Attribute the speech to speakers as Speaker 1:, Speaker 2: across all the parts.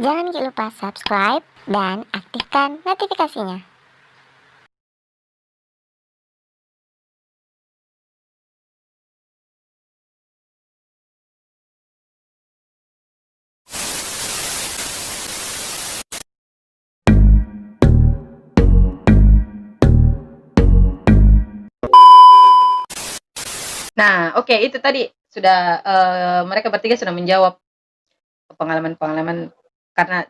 Speaker 1: Jangan lupa subscribe dan aktifkan notifikasinya.
Speaker 2: Nah, oke, itu tadi sudah mereka bertiga sudah menjawab pengalaman-pengalaman karena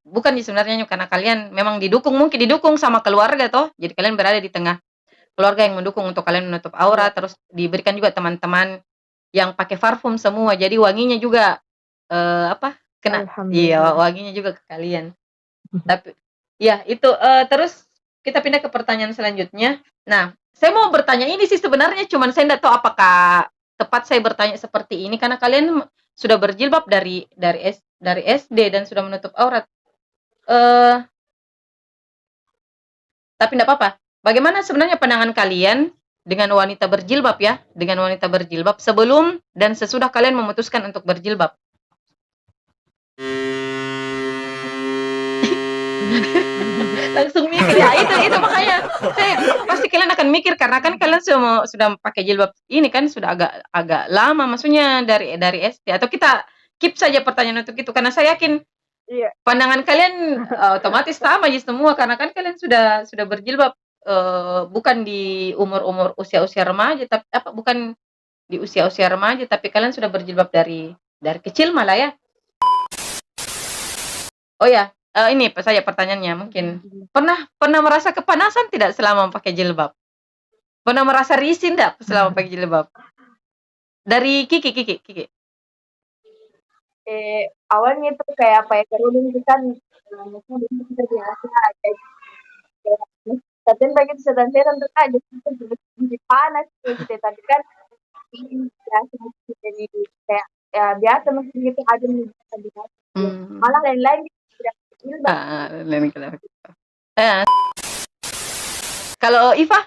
Speaker 2: bukan sebenarnya karena kalian memang mungkin didukung sama keluarga toh. Jadi kalian berada di tengah keluarga yang mendukung untuk kalian menutup aurat, terus diberikan juga teman-teman yang pakai parfum semua. Jadi wanginya juga kena iya, wanginya juga ke kalian. Tapi ya itu terus kita pindah ke pertanyaan selanjutnya. Nah, saya mau bertanya ini sih sebenarnya cuman saya tidak tahu apakah tepat saya bertanya seperti ini karena kalian sudah berjilbab dari SD dan sudah menutup aurat. Tapi tidak apa-apa. Bagaimana sebenarnya pandangan kalian dengan wanita berjilbab ya? Dengan wanita berjilbab sebelum dan sesudah kalian memutuskan untuk berjilbab? Langsung mikir ya, itu makanya saya pasti kalian akan mikir karena kan kalian semua sudah pakai jilbab ini kan sudah agak lama, maksudnya dari SD atau kita keep saja pertanyaan untuk itu karena saya yakin pandangan kalian otomatis sama aja semua karena kan kalian sudah berjilbab bukan di umur usia remaja tapi bukan di usia remaja tapi kalian sudah berjilbab dari kecil malah ya. Oh ya, ini saya pertanyaannya mungkin pernah merasa kepanasan tidak selama pakai jilbab? Pernah merasa risih tidak selama pakai jilbab? Dari Kiki.
Speaker 3: Awalnya tuh kayak apa ya, kerudung itu kan maksudnya kita biasa aja. Tapi begitu sedan-sedan tuh aja jadi panas gitu. Tapi kan ini biasa jadi kayak ya biasa masih gitu aja biasa. Malah lain-lain tidak jilbab.
Speaker 2: Lain kalau Iva?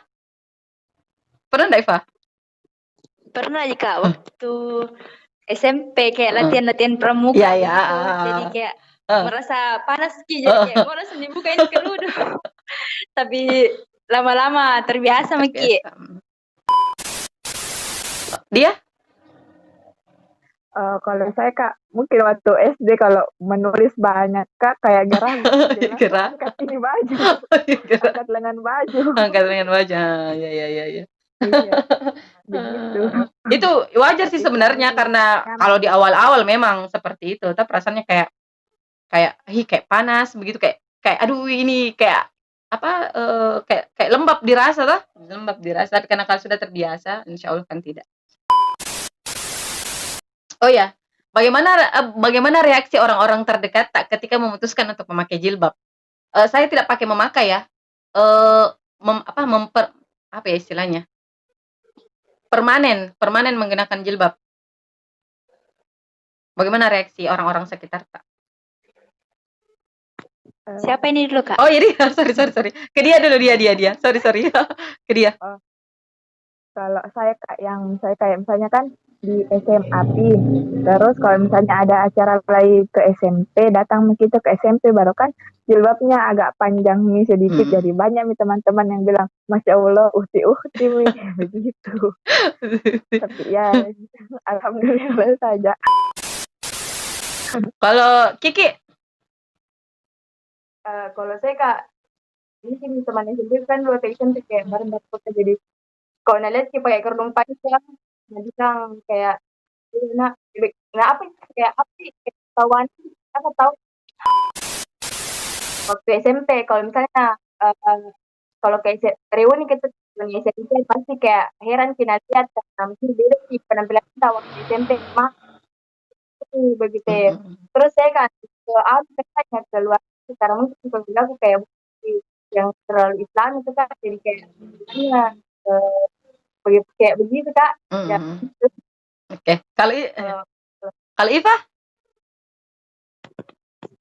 Speaker 2: Pernah enggak Iva?
Speaker 4: Pernah aja Kak waktu SMP kayak latihan-latihan pramuka gitu. Jadi kayak merasa panas jadi kayak mau langsung dibukain kerudung. Tapi lama-lama terbiasa Maki.
Speaker 2: Dia?
Speaker 3: Kalau saya Kak, mungkin waktu SD kalau menulis banyak Kak kayak gerah. Angkat ini baju. Angkat lengan baju.
Speaker 2: Ya.
Speaker 3: Iya. Begitu.
Speaker 2: Itu wajar sih sebenarnya karena kalau di awal-awal memang seperti itu. Tapi perasaannya kayak panas begitu kayak aduh ini kayak kayak lembab dirasa tapi karena kalau sudah terbiasa insya Allah kan tidak. Oh ya, bagaimana reaksi orang-orang terdekat ketika memutuskan untuk memakai jilbab? Saya tidak pakai memakai ya. Apa ya istilahnya? Permanen menggunakan jilbab. Bagaimana reaksi orang-orang sekitar, Kak?
Speaker 4: Siapa ini dulu, Kak?
Speaker 2: Oh, iya dia. Sorry. Ke dia dulu, dia. Sorry. Ke dia.
Speaker 3: Kalau saya kayak misalnya kan di SMA terus kalau misalnya ada acara lagi ke SMP, datang kita ke SMP baru kan jilbabnya agak panjang nih sedikit, jadi banyak nih teman-teman yang bilang Masya Allah uhti nih begitu. Tapi ya alhamdulillah saja.
Speaker 2: Kalau Kiki?
Speaker 3: Kalau saya Kak, ini sih teman SMP kan rotation kayak bareng dapat jadi kalau lihat sih pakai kerudung panjang, jadi kan kayak nggak apa kayak tahuan apa tahu waktu SMP kalau misalnya kalau kayak reuni kita di SMP pasti kayak heran kita lihat mungkin beda sih penampilan kita waktu SMP mah begitu ya. Terus saya kan katanya keluar sekarang mungkin kalau aku kayak yang terlalu Islam itu kan jadi kayak begitu kayak begitu Kak.
Speaker 2: Oke. Kalau Iva?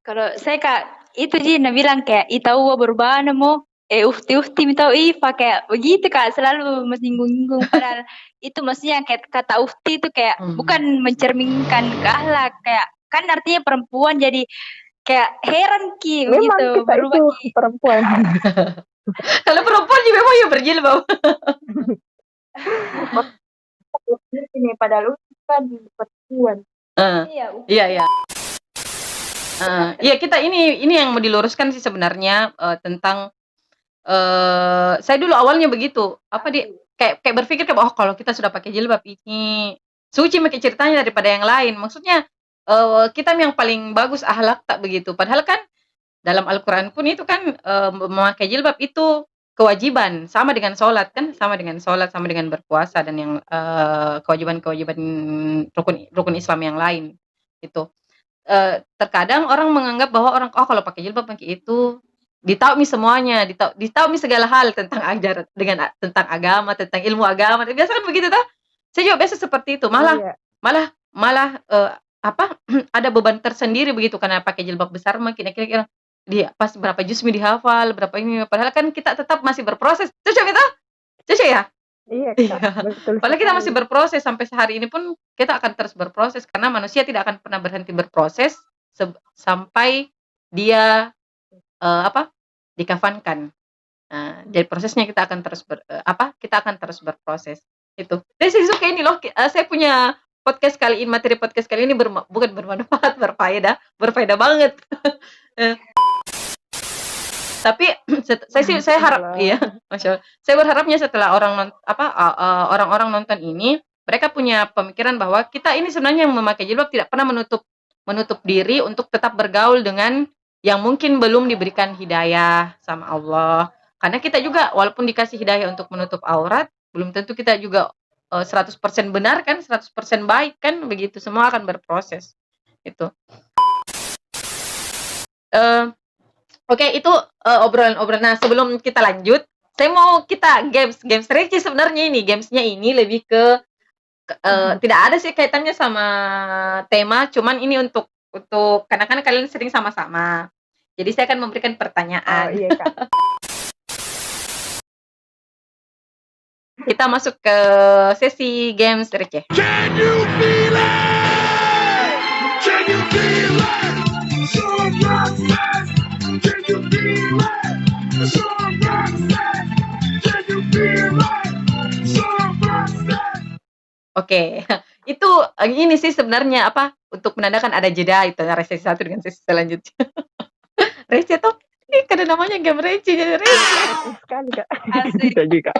Speaker 4: Kalau saya Kak itu Jina bilang kayak tahu berubah namo uhti tahu Iva kayak begitu Kak, selalu menyinggung-nyinggung padahal itu maksudnya kayak kata uhti itu kayak bukan mencerminkan ke akhlak, kayak kan artinya perempuan jadi kayak heran Ki
Speaker 3: Memang
Speaker 4: begitu
Speaker 3: kita
Speaker 4: berubah
Speaker 3: itu
Speaker 4: Ki.
Speaker 3: perempuan.
Speaker 2: Kalau perempuan juga memang ya berjilbab.
Speaker 3: Ini padahal kan perempuan.
Speaker 4: Iya.
Speaker 2: Iya. Iya, kita ini yang mau diluruskan sih sebenarnya tentang saya dulu awalnya begitu. Kayak berpikir kayak kalau kita sudah pakai jilbab ini suci pakai ceritanya daripada yang lain. Maksudnya kita yang paling bagus akhlak tak begitu. Padahal kan dalam Al-Qur'an pun itu kan memakai jilbab itu kewajiban, sama dengan sholat kan, sama dengan berpuasa dan yang kewajiban-kewajiban rukun Islam yang lain itu. Terkadang orang menganggap bahwa kalau pakai jilbab pakai itu ditahu semuanya, ditahu segala hal tentang tentang agama, tentang ilmu agama. Biasa kan begitu toh? Saya juga biasa seperti itu. Malah ada beban tersendiri begitu karena pakai jilbab besar makin kira-kira dia pas berapa juz dihafal, berapa ini, padahal kan kita tetap masih berproses. Cocok itu? Cocok ya?
Speaker 3: Iya, betul.
Speaker 2: Padahal kita masih berproses sampai sehari ini pun kita akan terus berproses karena manusia tidak akan pernah berhenti berproses sampai dia dikafankan. Jadi prosesnya kita akan terus berproses itu. Jadi saya suka ini loh, saya punya podcast kali ini, materi podcast kali ini bukan bermanfaat, berfaedah banget. Tapi saya harap, iya, Masya Allah. Saya berharapnya setelah orang-orang nonton ini, mereka punya pemikiran bahwa kita ini sebenarnya yang memakai jilbab tidak pernah menutup diri untuk tetap bergaul dengan yang mungkin belum diberikan hidayah sama Allah. Karena kita juga walaupun dikasih hidayah untuk menutup aurat, belum tentu kita juga 100% benar kan, 100% baik kan, begitu. Semua akan berproses. Itu. Oke, itu obrolan. Nah, sebelum kita lanjut, saya mau kita games receh sebenarnya ini. Gamesnya ini lebih ke tidak ada sih kaitannya sama tema, cuman ini untuk karena kan kalian sering sama-sama. Jadi saya akan memberikan pertanyaan.
Speaker 3: Iya, Kak.
Speaker 2: Kita masuk ke sesi games receh.
Speaker 5: Can you feel it? Can you feel it? So rockstar. Can you feel it? So rockstar. Can you feel it? So rockstar.
Speaker 2: Oke, itu ini sih sebenarnya untuk menandakan ada jeda itu sesi 1 dengan sesi selanjutnya. Receh tuh, ini karena namanya game receh jadi receh.
Speaker 3: Sekali, Kak.
Speaker 4: Asik.
Speaker 3: Bisa juga.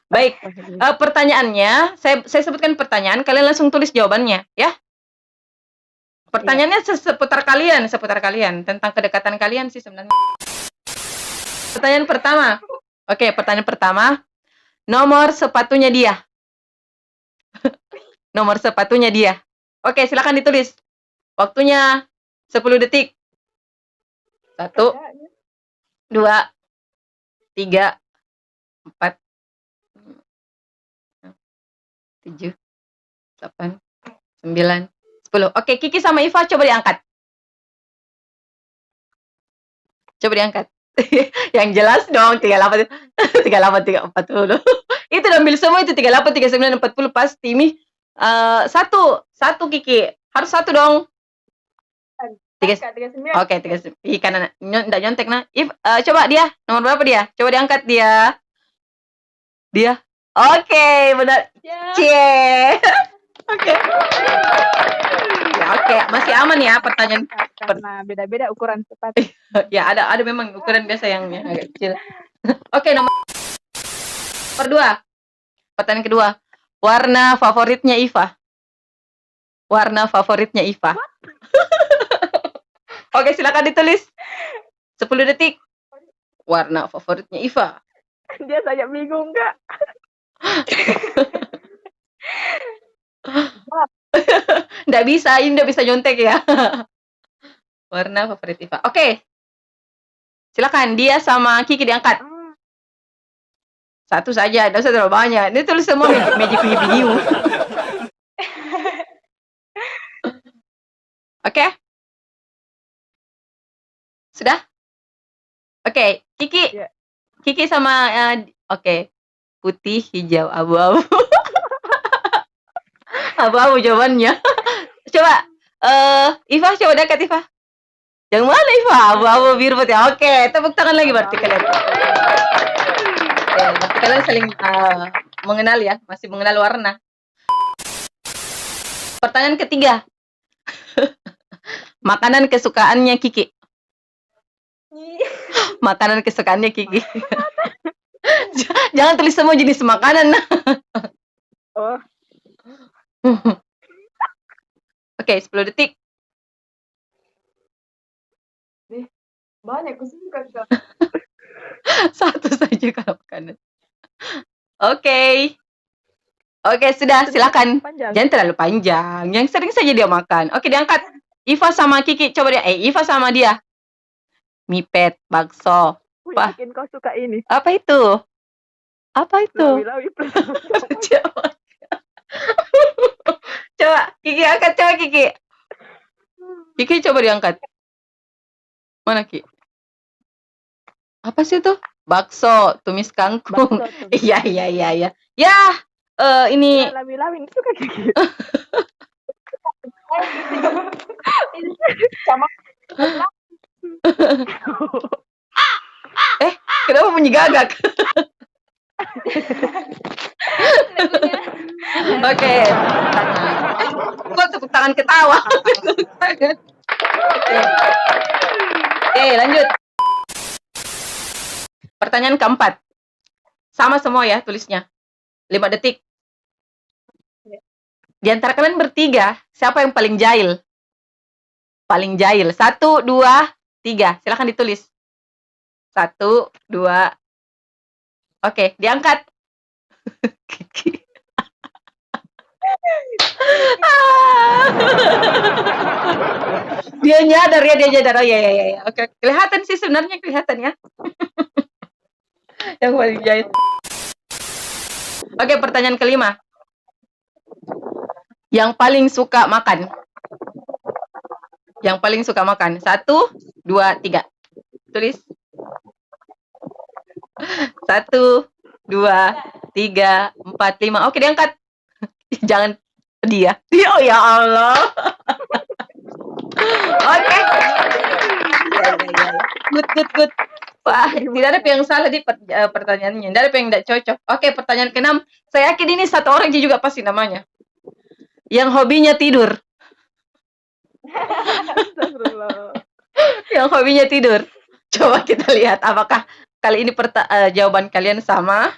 Speaker 2: Baik, pertanyaannya saya sebutkan pertanyaan, kalian langsung tulis jawabannya ya. Pertanyaannya seputar kalian tentang kedekatan kalian sih sebenarnya. Pertanyaan pertama. Oke, pertanyaan pertama. Nomor sepatunya dia. Nomor sepatunya dia. Oke, silakan ditulis. Waktunya 10 detik. 1, 2, 3, 4, 7, 8, 9, 10. Oke, Kiki sama Iva coba diangkat. Coba diangkat. Yang jelas dong 38 40. Itu ambil semua itu 38 39 40 pasti Mi. Satu Kiki. Harus satu dong. 39. Oke, 39. Ih, karena enggak nyontek nah. Coba dia, nomor berapa dia? Coba diangkat dia. Dia. Oke, benar. Cie. Oke. Ya, oke, masih aman ya pertanyaan.
Speaker 3: Karena beda-beda ukuran sepatu.
Speaker 2: Ya, ada memang ukuran biasa yang agak kecil. Oke, nomor 2. Pertanyaan kedua. Warna favoritnya Iva. Warna favoritnya Iva. Oke, silakan ditulis. 10 detik. Warna favoritnya Iva.
Speaker 3: Dia saya bingung, Kak.
Speaker 2: Nggak bisa nyontek ya. Warna favorit Iva. Oke. Silakan, dia sama Kiki diangkat. Satu saja, tidak usah terlalu banyak. Ini tulis semua magic video. Oke? Sudah? Oke, Kiki.
Speaker 3: Ya.
Speaker 2: Kiki sama oke. Putih, hijau, abu-abu. Abu-abu jawabannya. Coba Iva, coba dekat Iva. Yang mana Iva? Abu-abu biru putih. Oke, tepuk tangan lagi berarti kalian. Oke, berarti kalian saling mengenal ya, masih mengenal warna. Pertanyaan ketiga. Makanan kesukaannya Kiki. Makanan kesukaannya Kiki. Jangan tulis semua jenis makanan.
Speaker 3: Oh,
Speaker 2: Oke, 10 detik.
Speaker 3: banyak aku suka Kak.
Speaker 2: Satu saja kalau makanan. Oke. Oke, sudah, silakan.
Speaker 3: Panjang.
Speaker 2: Jangan terlalu panjang. Yang sering saja dia makan. Oke, diangkat. Iva sama Kiki, coba dia. Iva sama dia. Mipet, bakso.
Speaker 3: Aku
Speaker 2: Wah.
Speaker 3: yakin kau suka ini.
Speaker 2: Apa itu? Apa itu?
Speaker 3: Lawi-lawi plus.
Speaker 2: Coba. Coba, Kiki angkat. Coba, Kiki. Kiki coba diangkat. Mana, Ki? Apa sih itu? Bakso, tumis kangkung.
Speaker 3: Bakso, tumis.
Speaker 2: Iya. Ya, ini
Speaker 3: Lawi-lawi ini suka Kiki. Sama.
Speaker 2: kenapa bunyi gagak? Oke, kok tepuk tangan ketawa? Tepuk tangan. Oke, lanjut. Pertanyaan keempat. Sama semua ya tulisnya. 5 detik. Di antara kalian bertiga, siapa yang paling jahil? Paling jahil. 1, 2, 3. Silakan ditulis. 1, 2. Oke, diangkat. Dia nyadar ya, dia nyadar. Oh, ya. Oke, kelihatan sih sebenarnya, kelihatan ya. Yang paling jahil. Oke, pertanyaan kelima. Yang paling suka makan. Yang paling suka makan. 1, 2, 3. Tulis. 1, 2, 3, 4, 5. Oke, diangkat. Jangan dia. Oh ya Allah. Oke. Good. Wah, tidak ada yang salah di pertanyaannya. Tidak ada yang tidak cocok. Oke, pertanyaan ke-6. Saya yakin ini satu orang juga pasti namanya. Yang hobinya tidur. Yang hobinya tidur. Coba kita lihat apakah kali ini jawaban kalian sama.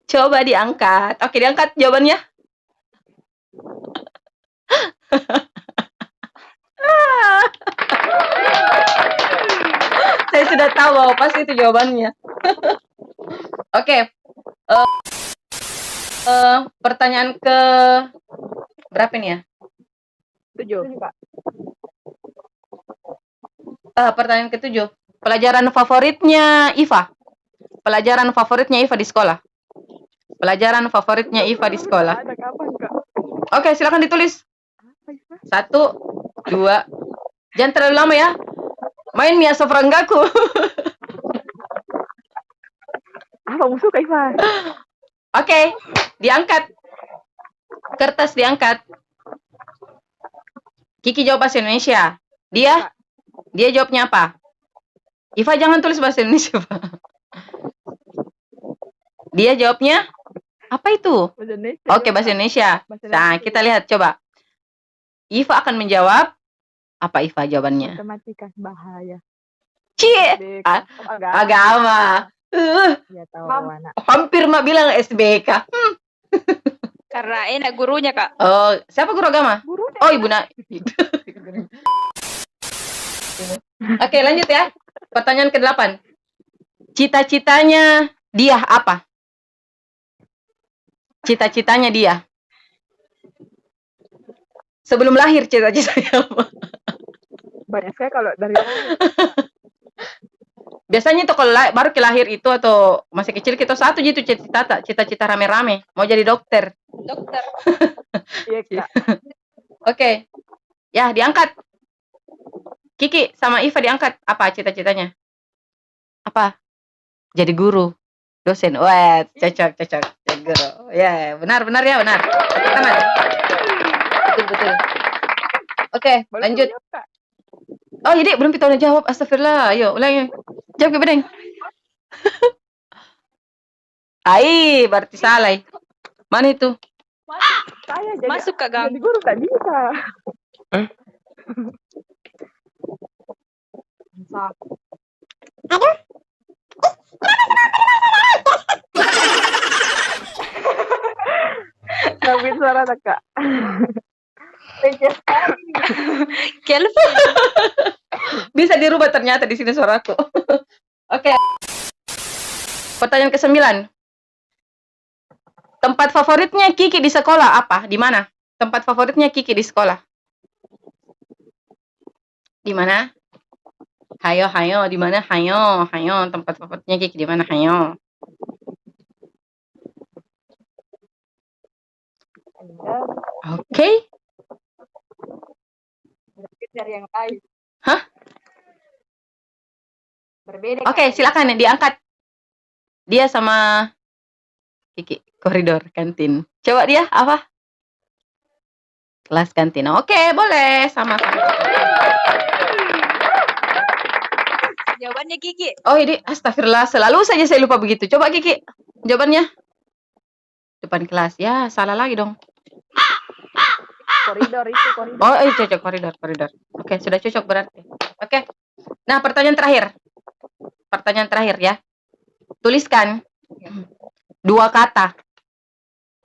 Speaker 2: Coba diangkat. Oke, diangkat jawabannya. Saya sudah tahu bahwa pasti itu jawabannya. Oke. Pertanyaan ke berapa ini ya?
Speaker 3: 7, Pak.
Speaker 2: Pertanyaan ke-7. Pelajaran favoritnya Iva. Pelajaran favoritnya Iva di sekolah. Pelajaran favoritnya Iva di sekolah.
Speaker 3: Ada kapan, Kak?
Speaker 2: Oke, silakan ditulis. 1, 2. Jangan terlalu lama ya. Main Mia Sofranggaku.
Speaker 3: Apa musuh Kak Iva?
Speaker 2: Oke, diangkat. Kertas diangkat. Kiki jawab bahasa Indonesia. Dia jawabnya apa? Iva jangan tulis bahasa Indonesia, Pak. Dia jawabnya apa itu?
Speaker 3: Bahasa Indonesia.
Speaker 2: Oke, bahasa Indonesia.
Speaker 3: Bahasa
Speaker 2: Nah,
Speaker 3: Indonesia.
Speaker 2: kita lihat coba. Iva akan menjawab apa Iva jawabannya?
Speaker 3: Matematika bahaya.
Speaker 2: Cie, agama.
Speaker 3: Ya tahu anak.
Speaker 2: Hampir mah bilang SBK.
Speaker 4: Karena enak gurunya, Kak.
Speaker 2: Oh, siapa guru agama?
Speaker 3: Guru
Speaker 2: Oh, Ibu Nak. Oke, lanjut ya. Pertanyaan ke-8. Cita-citanya dia apa? Cita-citanya dia. Sebelum lahir cita-citanya apa?
Speaker 3: banyak sekali kalau dari
Speaker 2: Biasanya itu kalau baru lahir itu atau masih kecil kita satu gitu cita-cita rame-rame. Mau jadi dokter.
Speaker 4: Dokter.
Speaker 3: iya Kak.
Speaker 2: Oke. Ya, diangkat. Kiki sama Iva diangkat. Apa cita-citanya? Apa? Jadi guru. Dosen. Wah, cocok. Jadi guru. Ya, benar ya, benar. Tepuk tangan. Betul. Oke,
Speaker 3: Boleh
Speaker 2: lanjut.
Speaker 3: jawab, Kak?
Speaker 2: Oh, jadi belum kita udah jawab. Astagfirullah. Ayo, ulangi. Jawab ke bedeng. Ai, berarti salah. Mana itu?
Speaker 3: Saya jadi
Speaker 4: Masuk Kak Gang.
Speaker 3: jadi guru tak bisa. Tapi suara tak, Kak.
Speaker 4: Kelvin.
Speaker 2: Bisa dirubah ternyata di sini suaraku. Oke. Pertanyaan ke-9. Tempat favoritnya Kiki di sekolah apa? Di mana? Tempat favoritnya Kiki di sekolah? Di mana? Hayo, di mana? Hayo. Tempat favoritnya Kiki di mana? Hayo. Oke.
Speaker 3: Dari yang lain.
Speaker 2: Hah?
Speaker 3: Berbeda.
Speaker 2: Oke, silakan diangkat. Dia sama Kiki, koridor kantin. Coba dia apa? Kelas kantin. Oke, boleh. Sama-sama.
Speaker 4: Jawabannya Kiki.
Speaker 2: Oh, ini astagfirullah. Selalu saja saya lupa begitu. Coba Kiki, jawabannya. Depan kelas. Ya, salah lagi dong.
Speaker 3: Koridor itu koridor.
Speaker 2: Oh, cocok koridor. Oke, sudah cocok berarti. Oke. Nah, pertanyaan terakhir ya. Tuliskan 2 kata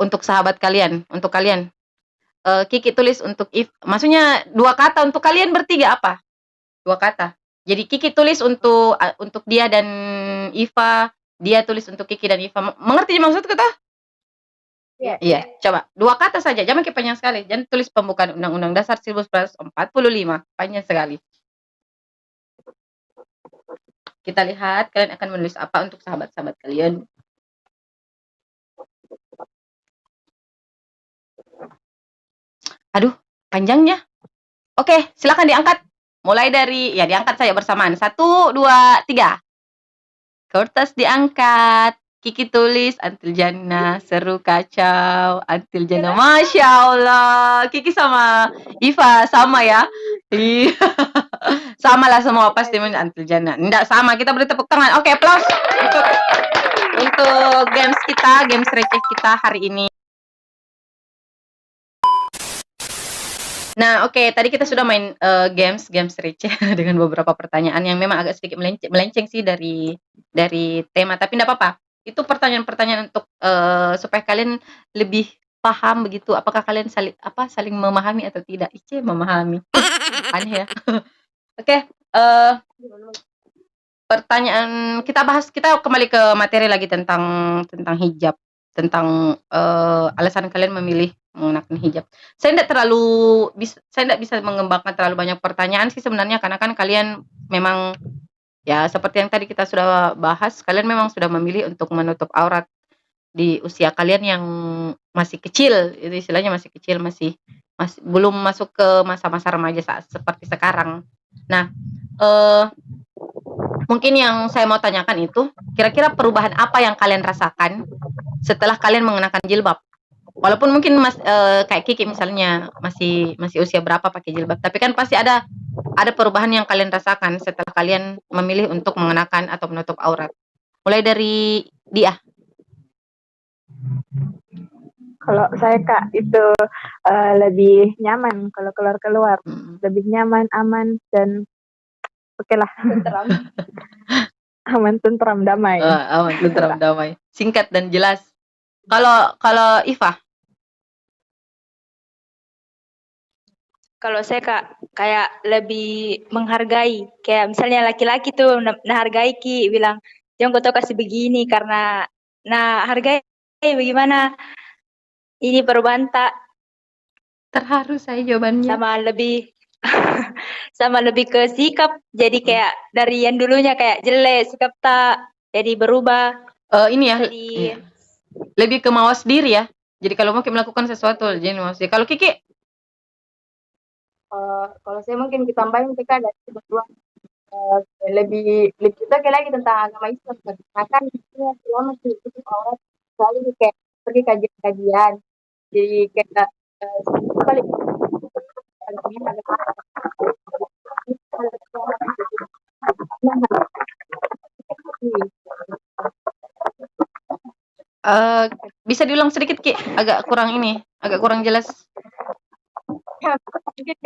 Speaker 2: untuk sahabat kalian, untuk kalian. Kiki tulis untuk maksudnya 2 kata untuk kalian bertiga apa? 2 kata. Jadi Kiki tulis untuk dia dan Iva, dia tulis untuk Kiki dan Iva. Mengerti maksudku toh? Iya, coba 2 kata saja, jangan panjang sekali. Jangan tulis pembukaan Undang-Undang Dasar 1945, panjang sekali. Kita lihat kalian akan menulis apa untuk sahabat-sahabat kalian. Aduh, panjangnya. Oke, silakan diangkat. Mulai dari, ya diangkat saya bersamaan. 1, 2, 3. Kertas diangkat. Kiki tulis Antil Jannah, seru kacau, Antil Jannah, Masya Allah. Kiki sama Iva sama ya. Sama lah semua pasti Antil Jannah. Enggak sama, kita beri tepuk tangan. Oke, applause untuk games receh kita hari ini. Nah, oke, tadi kita sudah main games receh dengan beberapa pertanyaan yang memang agak sedikit melenceng sih dari tema, tapi enggak apa-apa. Itu pertanyaan-pertanyaan untuk supaya kalian lebih paham begitu, apakah kalian saling memahami atau tidak. Memahami. Aneh ya. Oke, pertanyaan kita kembali ke materi lagi tentang hijab, tentang alasan kalian memilih menggunakan hijab. Saya tidak bisa mengembangkan terlalu banyak pertanyaan sih sebenarnya, karena kan kalian memang ya seperti yang tadi kita sudah bahas, kalian memang sudah memilih untuk menutup aurat di usia kalian yang masih kecil, itu istilahnya masih kecil, masih belum masuk ke masa-masa remaja seperti sekarang. Nah, mungkin yang saya mau tanyakan itu, kira-kira perubahan apa yang kalian rasakan setelah kalian mengenakan jilbab? Walaupun mungkin kayak Kiki misalnya masih usia berapa pakai jilbab, tapi kan pasti ada perubahan yang kalian rasakan setelah kalian memilih untuk mengenakan atau menutup aurat. Mulai dari dia.
Speaker 3: Kalau saya Kak itu lebih nyaman kalau keluar, lebih nyaman, aman dan oke lah. Aman, tentram, damai.
Speaker 2: Aman, tentram, damai. Singkat dan jelas. Kalau Iva?
Speaker 4: Kalau saya Kak, kayak lebih menghargai. Kayak misalnya laki-laki tuh menghargai Ki, bilang, jangan kau kasih begini karena hargai bagaimana ini perubahan tak.
Speaker 2: Terharu saya jawabannya.
Speaker 4: Sama lebih ke sikap. Jadi kayak dari yang dulunya kayak jelek, sikap tak jadi berubah.
Speaker 2: Ini ya. Lebih ke mawas diri ya. Jadi kalau mau melakukan sesuatu, jadi mawas diri. Kalau Kiki?
Speaker 3: Kalau saya mungkin ditambahin kita ada berdua lebih kita lagi tentang agama Islam, kan selama itu orang selalu kayak pergi kajian, jadi kayak
Speaker 2: Bisa diulang sedikit Ki? Agak kurang jelas.
Speaker 3: Mungkin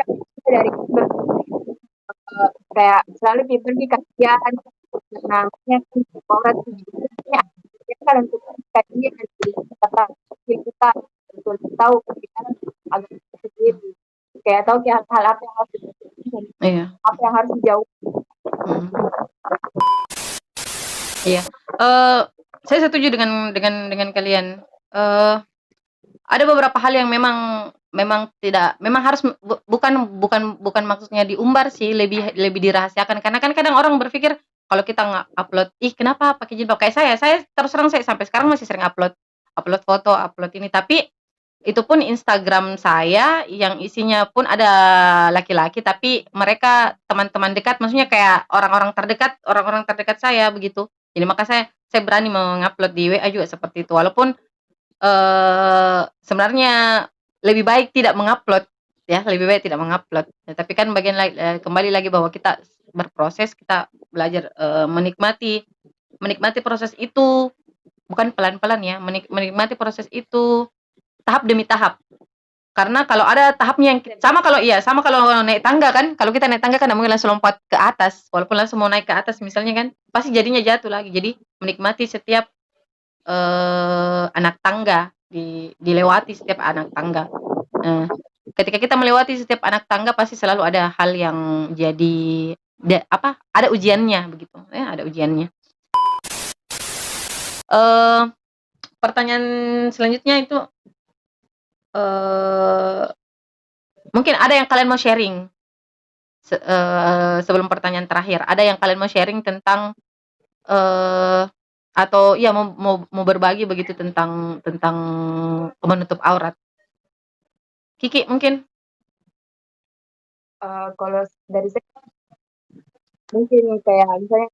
Speaker 3: dari kayak selalu pergi kajian, namanya orang tujuannya kalau untuk kajian kita betul tahu kita agak sedikit kayak tahu hal apa yang harus apa yang harus dijauh.
Speaker 2: Iya. Saya setuju dengan kalian. Ada beberapa hal yang memang harus bukan maksudnya diumbar sih, lebih dirahasiakan karena kan kadang orang berpikir kalau kita nggak upload, ih kenapa pakai jilbab, kayak saya terus terang saya sampai sekarang masih sering upload foto, upload ini, tapi itu pun Instagram saya yang isinya pun ada laki-laki, tapi mereka teman-teman dekat, maksudnya kayak orang-orang terdekat saya begitu. Jadi maka saya berani mengupload di WA juga seperti itu, walaupun sebenarnya lebih baik tidak mengupload ya, tapi kan kembali lagi bahwa kita berproses, kita belajar menikmati proses itu, bukan pelan-pelan ya, menikmati proses itu tahap demi tahap. Karena kalau ada tahapnya yang sama kalau naik tangga kan, kalau kita naik tangga kan nggak mungkin langsung lompat ke atas, walaupun langsung mau naik ke atas misalnya kan, pasti jadinya jatuh lagi. Jadi menikmati setiap anak tangga, dilewati setiap anak tangga. Ketika kita melewati setiap anak tangga pasti selalu ada hal yang jadi ada ujiannya begitu ya, ada ujiannya. Pertanyaan selanjutnya itu mungkin ada yang kalian mau sharing sebelum pertanyaan terakhir, ada yang kalian mau sharing tentang atau ya mau berbagi begitu tentang menutup aurat. Kiki mungkin?
Speaker 3: Kalau dari saya mungkin kayak misalnya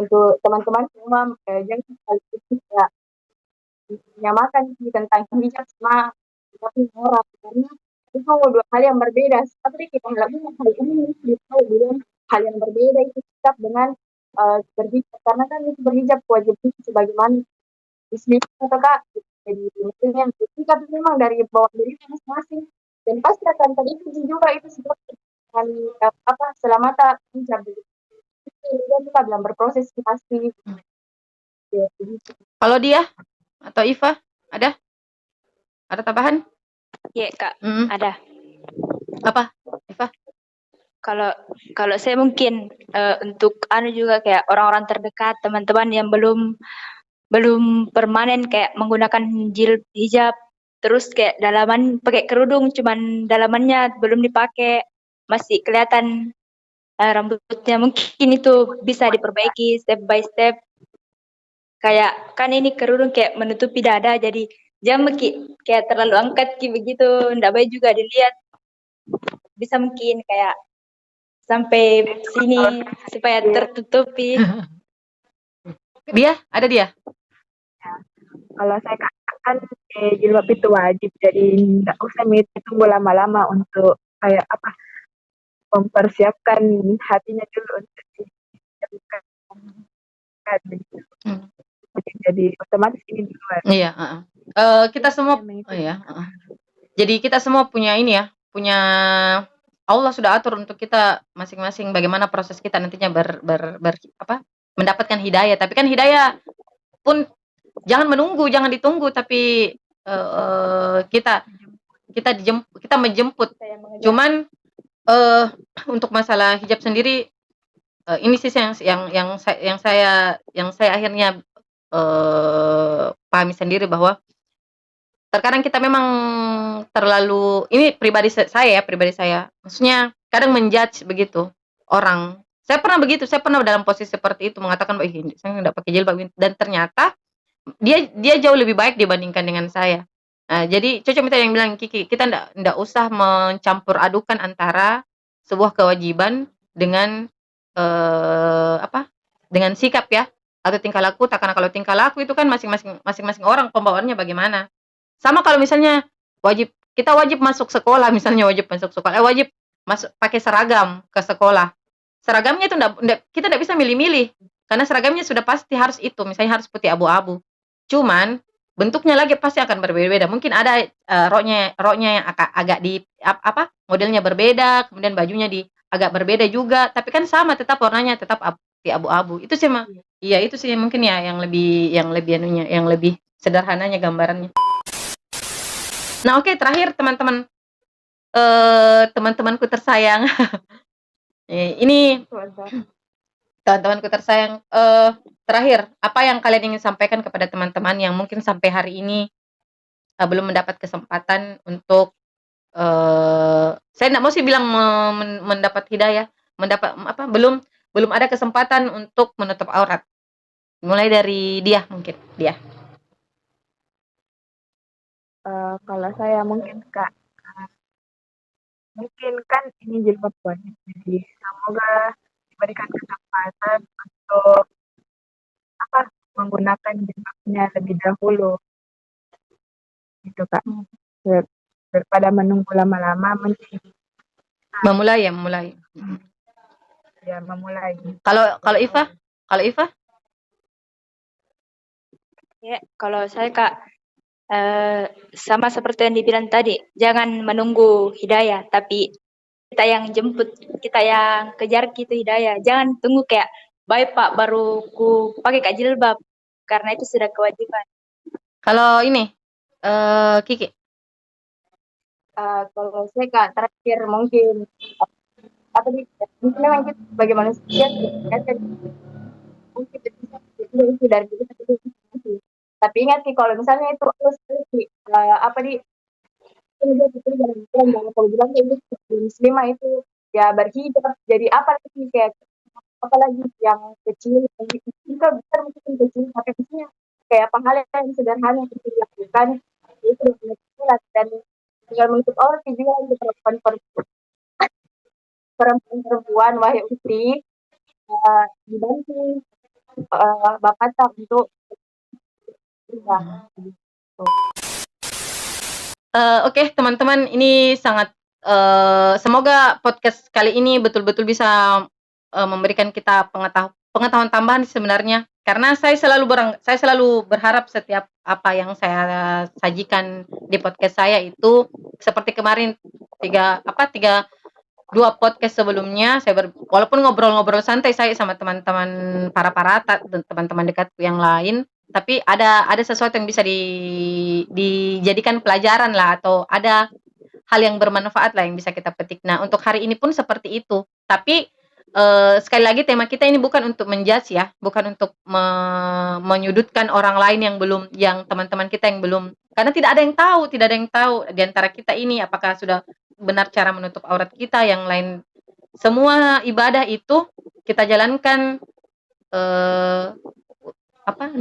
Speaker 3: untuk teman-teman semua jangan kayak menyamakan tentang hijab sama tapi orang, karena itu dua hal yang berbeda. Tapi kita lakukan hal ini kita bilang hal yang berbeda itu tetap dengan berhijab, karena kan itu berhijab wajib sebagaimana Islam kata jadi muslim yang berhijab memang dari bawah diri masing-masing, dan pasti akan terjadi juga itu seperti selamatan hijab itu kita dalam berproses pasti.
Speaker 2: Kalau dia atau Iva ada tambahan?
Speaker 4: Iya Kak, ada.
Speaker 2: Apa Iva?
Speaker 4: Kalau saya mungkin untuk juga kayak orang-orang terdekat, teman-teman yang belum permanen kayak menggunakan hijab, terus kayak dalaman pakai kerudung cuman dalamannya belum dipakai, masih kelihatan rambutnya, mungkin itu bisa diperbaiki step by step. Kayak kan ini kerudung kayak menutupi dada, jadi jangan kayak terlalu angkat begitu, ndak baik juga dilihat. Bisa mungkin kayak sampai sini supaya tertutupi.
Speaker 2: Ada dia?
Speaker 3: Kalau saya katakan jilbab itu wajib, jadi nggak usah tunggu lama-lama untuk kayak mempersiapkan hatinya dulu untuk dijadikan. Jadi otomatis ini duluan.
Speaker 2: Iya. Kita semua. Jadi kita semua punya punya Allah sudah atur untuk kita masing-masing bagaimana proses kita nantinya mendapatkan hidayah. Tapi kan hidayah pun jangan ditunggu, tapi kita menjemput. Cuman untuk masalah hijab sendiri ini sih yang saya akhirnya pahami sendiri, bahwa terkadang kita memang terlalu, ini pribadi saya, maksudnya kadang menjudge begitu orang. Saya pernah dalam posisi seperti itu, mengatakan bahwa saya nggak pakai jilbab, dan ternyata dia jauh lebih baik dibandingkan dengan saya. Jadi cocok minta yang bilang Kiki, kita nggak usah mencampur adukan antara sebuah kewajiban dengan dengan sikap ya, atau tingkah laku. Karena kalau tingkah laku itu kan masing-masing orang pembawaannya bagaimana. Sama kalau misalnya kita wajib masuk sekolah, misalnya wajib masuk pakai seragam ke sekolah. Seragamnya itu kita nggak bisa milih-milih karena seragamnya sudah pasti harus itu, misalnya harus putih abu-abu. Cuman bentuknya lagi pasti akan berbeda-beda. Mungkin ada roknya yang agak di apa modelnya berbeda, kemudian bajunya di agak berbeda juga, tapi kan sama tetap warnanya tetap putih abu-abu. Itu sih mah. Iya, itu sih mungkin ya yang lebih anunya, yang lebih sederhananya gambarannya. Nah, oke, terakhir teman-teman teman-temanku tersayang. Ini teman-temanku tersayang, terakhir, apa yang kalian ingin sampaikan kepada teman-teman yang mungkin sampai hari ini belum mendapat kesempatan untuk saya nggak mau sih bilang mendapat hidayah, belum ada kesempatan untuk menutup aurat. Mulai dari dia mungkin, dia.
Speaker 3: Kalau saya mungkin Kak, mungkin kan ini jilbab wajib, jadi semoga diberikan kesempatan untuk menggunakan jilbabnya lebih dahulu, gitu Kak. Daripada menunggu lama-lama, mending
Speaker 2: Memulai.
Speaker 3: ya memulai.
Speaker 2: Kalau Iva?
Speaker 4: Ya, kalau saya Kak, sama seperti yang dibilang tadi, jangan menunggu hidayah, tapi kita yang jemput, kita yang kejar gitu hidayah. Jangan tunggu kayak, baik Pak, baru ku pakai Kak jilbab, karena itu sudah kewajiban.
Speaker 2: Kalau ini, Kiki?
Speaker 3: Kalau saya Kak, terakhir mungkin memang kita sebagai manusia mungkin itu dari kita, tapi ingat sih kalau misalnya itu jangan kalau bilang itu muslimah itu ya berhijab, jadi apa sih kayak apalagi yang kecil kita bisa mungkin kecil, tapi misalnya kayak hal yang sederhana yang bisa dilakukan itu dan tinggal menutup aurat juga untuk perempuan wahai istri, dibantu bapak untuk
Speaker 2: Oke, teman-teman, ini sangat semoga podcast kali ini betul-betul bisa memberikan kita pengetahuan tambahan sebenarnya, karena saya selalu berharap setiap apa yang saya sajikan di podcast saya itu seperti kemarin 2 podcast sebelumnya walaupun ngobrol-ngobrol santai saya sama teman-teman para dan teman-teman dekatku yang lain, tapi ada sesuatu yang bisa dijadikan pelajaran lah, atau ada hal yang bermanfaat lah yang bisa kita petik. Nah, untuk hari ini pun seperti itu. Tapi sekali lagi tema kita ini bukan untuk menjudge ya, bukan untuk menyudutkan orang lain yang teman-teman kita yang belum, karena tidak ada yang tahu di antara kita ini apakah sudah benar cara menutup aurat kita. Yang lain semua ibadah itu kita jalankan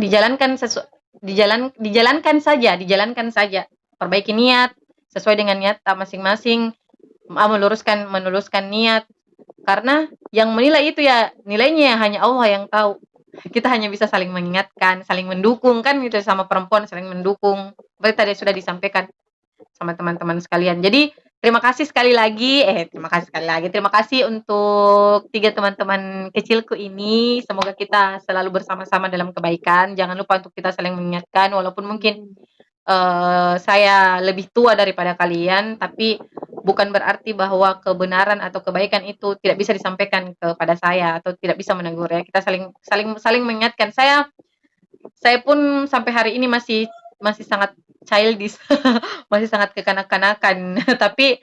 Speaker 2: dijalankan saja. Perbaiki niat sesuai dengan niat masing-masing, meluruskan niat, karena yang menilai itu ya nilainya hanya Allah yang tahu. Kita hanya bisa saling mengingatkan, saling mendukung kan gitu, sama perempuan saling mendukung. Seperti tadi sudah disampaikan sama teman-teman sekalian. Jadi terima kasih sekali lagi untuk 3 teman-teman kecilku ini. Semoga kita selalu bersama-sama dalam kebaikan. Jangan lupa untuk kita saling mengingatkan, walaupun mungkin saya lebih tua daripada kalian, tapi bukan berarti bahwa kebenaran atau kebaikan itu tidak bisa disampaikan kepada saya atau tidak bisa menegur ya. Kita saling mengingatkan. Saya pun sampai hari ini masih sangat childish, masih sangat kekanak-kanakan. Tapi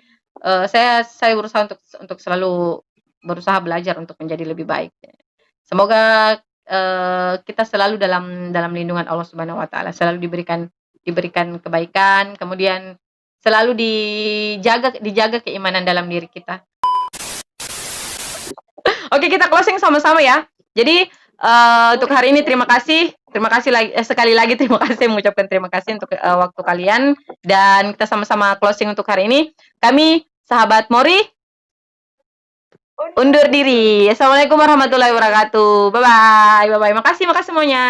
Speaker 2: saya berusaha untuk selalu berusaha belajar untuk menjadi lebih baik. Semoga kita selalu dalam lindungan Allah Subhanahu wa taala, selalu diberikan kebaikan, kemudian selalu dijaga keimanan dalam diri kita. Oke, kita closing sama-sama ya. Jadi untuk hari ini terima kasih sekali lagi, mengucapkan terima kasih untuk waktu kalian, dan kita sama-sama closing untuk hari ini. Kami sahabat Mori undur diri. Assalamualaikum warahmatullahi wabarakatuh. Bye bye. Makasih semuanya.